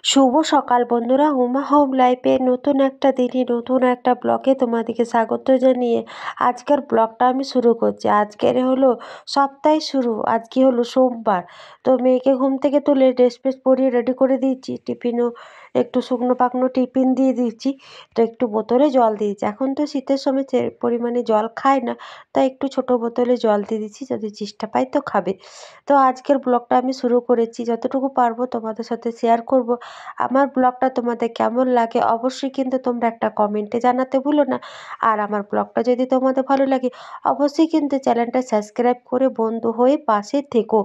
শুভ সকাল বন্ধুরা, হুমা হোম লাইফে নতুন একটা দিনে নতুন একটা ব্লগে তোমাদেরকে স্বাগত জানিয়ে আজকের ব্লগটা আমি শুরু করছি। আজকের হলো সপ্তাহে শুরু, আজকে হলো সোমবার। তো মেয়েকে ঘুম থেকে তুলে ড্রেস ফ্রেস পরিয়ে রেডি করে দিয়েছি, টিফিনও একটু শুকনো পাকনো টিফিন দিয়ে দিচ্ছি। তো একটু বোতলে জল দিয়েছি, এখন তো শীতের সময় পরিমাণে জল খায় না, তাই একটু ছোট বোতলে জল দিয়ে দিচ্ছি, যদি চেষ্টা পাই তো খাবে। তো আজকের ব্লগটা আমি শুরু করেছি, যতটুকু পারবো তোমাদের সাথে শেয়ার করব। আমার ব্লগটা তোমাদের কেমন লাগে অবশ্যই কিন্তু তোমরা একটা কমেন্টে জানাতে ভুলো না। আর আমার ব্লগটা যদি তোমাদের ভালো লাগে অবশ্যই কিন্তু চ্যানেলটা সাবস্ক্রাইব করে বন্ধু হয়ে পাশে থেকো,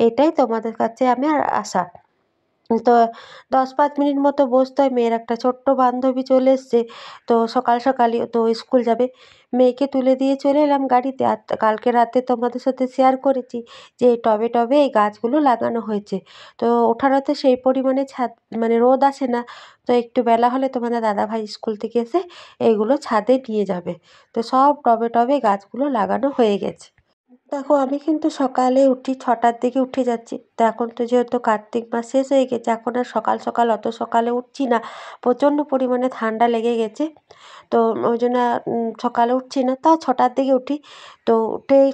এটাই তোমাদের কাছে আমি আর আশা। তো 10-5 মিনিট মতো বসতে হয়। মেয়ের একটা ছোট্ট বান্ধবী চলে এসছে, তো সকাল সকালই তো স্কুল যাবে। মেয়েকে তুলে দিয়ে চলে এলাম গাড়িতে। আর কালকে রাতে তোমাদের সাথে শেয়ার করেছি যে টবে টবে এই গাছগুলো লাগানো হয়েছে। তো ওঠানোতে সেই পরিমাণে ছাদ মানে রোদ আসে না, তো একটু বেলা হলে তোমাদের দাদাভাই স্কুল থেকে এসে এইগুলো ছাদে নিয়ে যাবে। তো সব টবে টবে গাছগুলো লাগানো হয়ে গেছে। দেখো, আমি কিন্তু সকালে উঠি 6টার দিকে উঠে যাচ্ছি। তো এখন তো যেহেতু কার্তিক মাস শেষ হয়ে গেছে, এখন আর সকাল সকাল অত সকালে উঠছি না, প্রচণ্ড পরিমাণে ঠান্ডা লেগে গেছে। তো ওই জন্য সকালে উঠছি না, তাও 6টার দিকে উঠি। তো উঠেই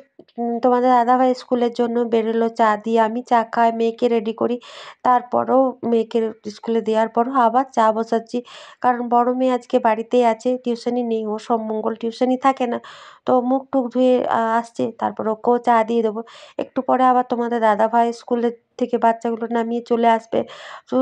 তোমাদের দাদাভাই স্কুলের জন্য বেরোলো, চা দিয়ে আমি চা খাই, মেয়েকে রেডি করি। তারপরেও মেয়েকে স্কুলে দেওয়ার পরও আবার চা বসাচ্ছি, কারণ বড় মেয়ে আজকে বাড়িতেই আছে, টিউশনি নেই, ও সব মঙ্গল টিউশনি থাকে না। তো মুখ টুক ধুয়ে আসছে, তারপর ওকেও চা দিয়ে দেবো। একটু পরে আবার তোমাদের দাদাভাই স্কুলের থেকে বাচ্চাগুলো নামিয়ে চলে আসবে। তো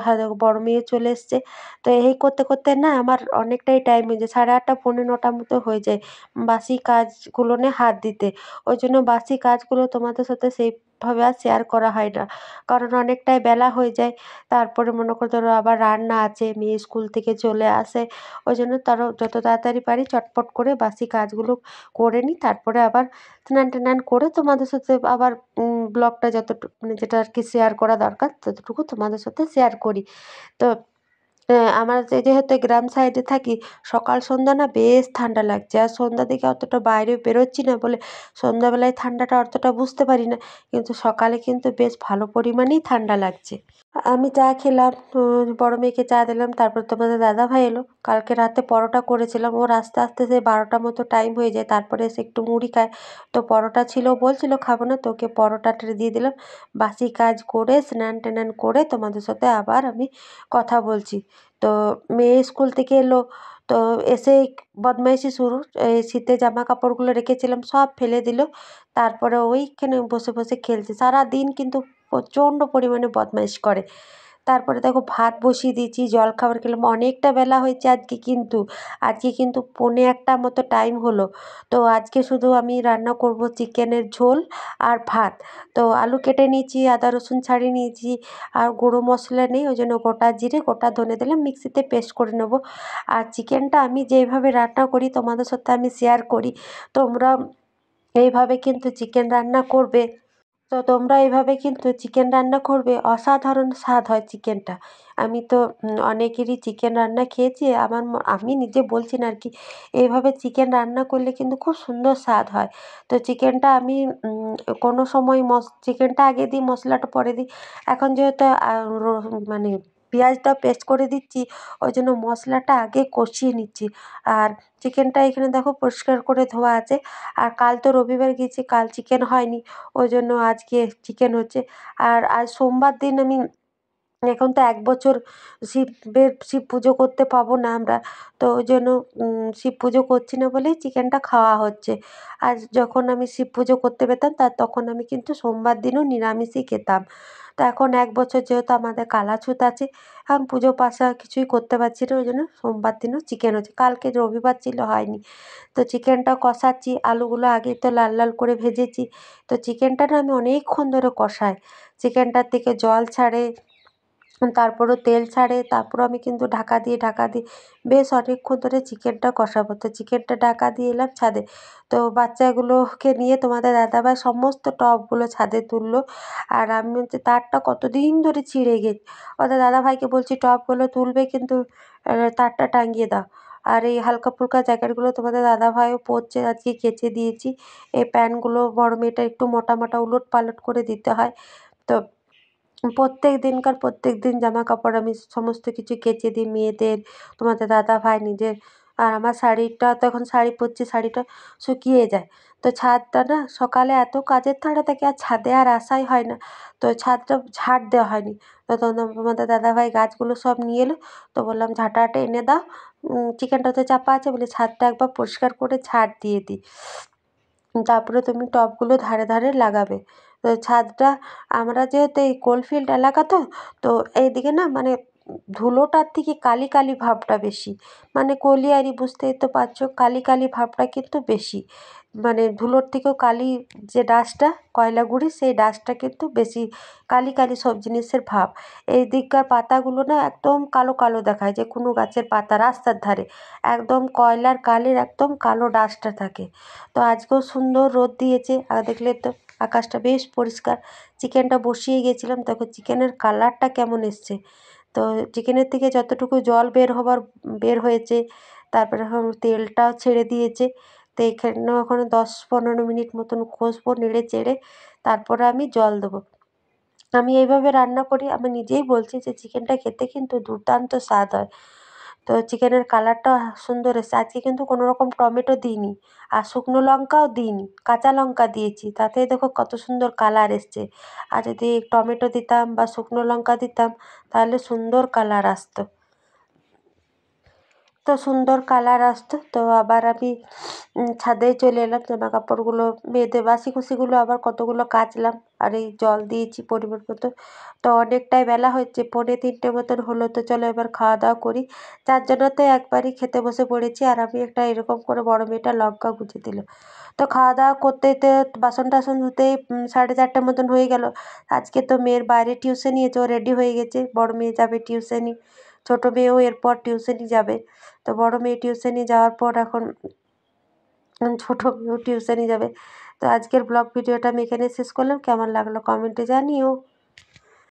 হ্যাঁ, দেখো বড় মেয়ে চলে এসছে। তো এই করতে করতে না আমার অনেকটাই টাইম হয়ে যায়, 8:30 পৌনে 9টার মতো হয়ে যায় বাসি কাজগুলো নিয়ে হাত দিতে। ওই জন্য বাসি কাজগুলো তোমাদের সাথে সেইভাবে আর শেয়ার করা হয় না, কারণ অনেকটাই বেলা হয়ে যায়। তারপরে মনে করো ধরো আবার রান্না আছে, মেয়ে স্কুল থেকে চলে আসে। ওই জন্য তারও যত তাড়াতাড়ি পারি চটপট করে বাসি কাজগুলো করে নিই, তারপরে আবার স্নান টান করে তোমাদের সাথে আবার ব্লগটা যতটুকু মানে যেটা আর কি শেয়ার করা দরকার ততটুকু তোমাদের সাথে শেয়ার করি। তো আমার যেহেতু গ্রাম সাইডে থাকি, সকাল সন্ধ্যা না বেশ ঠান্ডা লাগছে। আর সন্ধ্যার দিকে অতটা বাইরে বেরোচ্ছি না বলে সন্ধ্যাবেলায় ঠান্ডাটা অতটা বুঝতে পারি না, কিন্তু সকালে কিন্তু বেশ ভালো পরিমাণেই ঠান্ডা লাগছে। আমি চা খেলাম, বড় মেয়েকে চা দিলাম, তারপর তোমাদের দাদাভাই এলো। কালকে রাতে পরোটা করেছিলাম, ওর আস্তে আস্তে সেই 12টার মতো টাইম হয়ে যায়, তারপরে এসে একটু মুড়ি খায়। তো পরোটা ছিল, ও বলছিল খাবো না, তো ওকে পরোটাটা দিয়ে দিলাম। বাসি কাজ করে স্নান টান করে তোমাদের সাথে আবার আমি কথা বলছি। তো মেয়ে স্কুল থেকে এলো, তো এসেই বদমাইশি শুরু। এই শীতে জামা কাপড়গুলো রেখেছিলাম সব ফেলে দিল, তারপরে ওইখানে বসে বসে খেলছে সারাদিন, কিন্তু প্রচণ্ড পরিমাণে বদমাইশ করে। তারপরে দেখো ভাত বসিয়ে দিয়েছি, জলখাবার খেলাম, অনেকটা বেলা হয়েছে আজকে কিন্তু 1:45 মতো টাইম হলো। তো আজকে শুধু আমি রান্না করব চিকেনের ঝোল আর ভাত। তো আলু কেটে নিয়েছি, আদা রসুন ছাড়িয়ে নিয়েছি, আর গুঁড়ো মশলা নেই, ওই জন্য গোটা জিরে গোটা ধনে দিলাম, মিক্সিতে পেস্ট করে নেবো। আর চিকেনটা আমি যেইভাবে রান্না করি তোমাদের সাথে আমি শেয়ার করি, তোমরা এইভাবে কিন্তু চিকেন রান্না করবে। তো তোমরা এভাবে কিন্তু চিকেন রান্না করবে, অসাধারণ স্বাদ হয় চিকেনটা। আমি তো অনেকেরই চিকেন রান্না খেয়েছি, আমি নিজে বলছি না আর কি, এইভাবে চিকেন রান্না করলে কিন্তু খুব সুন্দর স্বাদ হয়। তো চিকেনটা আমি কোনো সময় চিকেনটা আগে দিই, মশলাটা পরে দিই। এখন যেহেতু মানে পেঁয়াজটা পেস্ট করে দিচ্ছি, ওই জন্য মশলাটা আগে কষিয়ে নিচ্ছি। আর চিকেনটা এখানে দেখো পরিষ্কার করে ধোয়া আছে। আর কাল তো রবিবার গেছি, কাল চিকেন হয়নি, ওই জন্য আজকে চিকেন হচ্ছে। আর আজ সোমবার দিন আমি, এখন তো 1 বছর শিব পুজো করতে পাবো না আমরা, তো ওই জন্য শিব পুজো করছি না বলেই চিকেনটা খাওয়া হচ্ছে। আর যখন আমি শিব পুজো করতে পেতাম তখন আমি কিন্তু সোমবার দিনও নিরামিষই খেতাম। তো এখন 1 বছর যেহেতু আমাদের কালাছুত আছে, এখন পুজো পাশা কিছুই করতে পারছি না, ওই জন্য সোমবার দিনও চিকেন হচ্ছে, কালকে রবিবার ছিল হয়নি। তো চিকেনটা কষাচ্ছি, আলুগুলো আগেই তো লাল লাল করে ভেজেছি। তো চিকেনটা না আমি অনেকক্ষণ ধরে কষাই, চিকেনটার থেকে জল ছাড়ে, তারপরও তেল ছাড়ে, তারপরও আমি কিন্তু ঢাকা দিয়ে বেশ অনেকক্ষণ ধরে চিকেনটা কষাবো। তো চিকেনটা ঢাকা দিয়ে এলাম ছাদে। তো বাচ্চাগুলোকে নিয়ে তোমাদের দাদাভাই সমস্ত টবগুলো ছাদে তুললো। আর আমি হচ্ছে তারটা কতদিন ধরে ছিঁড়ে গেছে, ওদের দাদাভাইকে বলছি টবগুলো তুলবে, কিন্তু তারটা টাঙিয়ে দাও। আর এই হালকা ফুলকা জ্যাকেটগুলো তোমাদের দাদাভাইও পরছে, আজকে কেচে দিয়েছি। এই প্যান্টগুলো বড় মেয়েটা একটু মোটা মোটা উলট পালট করে দিতে হয়। তো প্রত্যেক দিন জামা কাপড় আমি সমস্ত কিছু কেচে দিই, মেয়েদের, তোমাদের দাদাভাই, নিজের। আর আমার শাড়িটা তো এখন শাড়ি পরছি, শাড়িটা শুকিয়ে যায়। তো ছাদটা না সকালে এত কাজের তাড়া থাকে আর ছাদে আর আসাই হয় না। তো ছাদটা ঝাড় দেওয়া হয়নি। তো তখন তোমাদের দাদাভাই গাছগুলো সব নিয়ে এলো। তো বললাম ঝাঁটাটা এনে দাও, চিকেনটা তো চাপা আছে বলে ছাদটা একবার পরিষ্কার করে ঝাড় দিয়ে দিই। তারপরে তুমি টবগুলো ধারে ধারে লাগাবে। তো ছাদটা, আমরা যেহেতু এই কোলফিল্ড এলাকা তো, তো এইদিকে না মানে ধুলোটার থেকে কালি কালি ভাবটা বেশি। মানে কলিয়ারি, বুঝতেই তো পারছো, কালি কালি ভাবটা কিন্তু বেশি। মানে ধুলোর থেকেও কালি, যে ডাস্টটা, কয়লা গুঁড়ি, সেই ডাস্টটা কিন্তু বেশি কালি কালি সব জিনিসের ভাব। এই দিককার পাতাগুলো না একদম কালো কালো দেখায়, যে কোনো গাছের পাতা রাস্তার ধারে একদম কয়লার কালির একদম কালো ডাস্টটা থাকে। তো আজকেও সুন্দর রোদ দিয়েছে, আর দেখলে তো আকাশটা বেশ পরিষ্কার। চিকেনটা বসিয়ে গেছিলাম, দেখো চিকেনের কালারটা কেমন এসছে। তো চিকেনের থেকে যতটুকু জল বের হয়েছে, তারপরে এখন তেলটাও ছেড়ে দিয়েছে। তো এখানেও এখন 10-15 মিনিট মতন কষবো নেড়ে চেড়ে, তারপরে আমি জল দেবো। আমি এইভাবে রান্না করি, আমি নিজেই বলছি যে চিকেনটা খেতে কিন্তু দুর্দান্ত স্বাদ হয়। তো চিকেনের কালারটা সুন্দর এসেছে। আজকে কিন্তু কোনো রকম টমেটো দিইনি, আর শুকনো লঙ্কাও দিইনি, কাঁচা লঙ্কা দিয়েছি, তাতেই দেখো কত সুন্দর কালার এসছে। আর যদি টমেটো দিতাম বা শুকনো লঙ্কা দিতাম, তাহলে সুন্দর কালার আসতো। তো সুন্দর কালার আসতো। তো আবার আমি ছাদে চলে এলাম, জামা কাপড়গুলো, মেয়েদের বাসি কুসিগুলো আবার কতগুলো কাচলাম। আর এই জল দিয়েছি পরিমাণ মতো। তো অনেকটাই বেলা হচ্ছে, 2:45 মতন হলো। তো চলো এবার খাওয়া দাওয়া করি। 4 জনাতে একবারই খেতে বসে পড়েছি, আর আমি একটা এরকম করে, বড় মেয়েটা লঙ্কা গুঁজে দিল। তো খাওয়া দাওয়া করতে করতে বাসন টাসন ধুতেই 4:30 মতন হয়ে গেল। আজকে তো মেয়ের বাইরে টিউশনি আছে, ও রেডি হয়ে গেছে, বড় মেয়ে যাবে টিউশনি, ছোটো মেয়েও এরপর টিউশনি যাবে। তো বড় মেয়ে টিউশনি যাওয়ার পর এখন ছোটো মেয়েও টিউশনি যাবে। তো আজকের ব্লগ ভিডিওটা আমি এখানে শেষ করলাম। কেমন লাগলো কমেন্টে জানিও।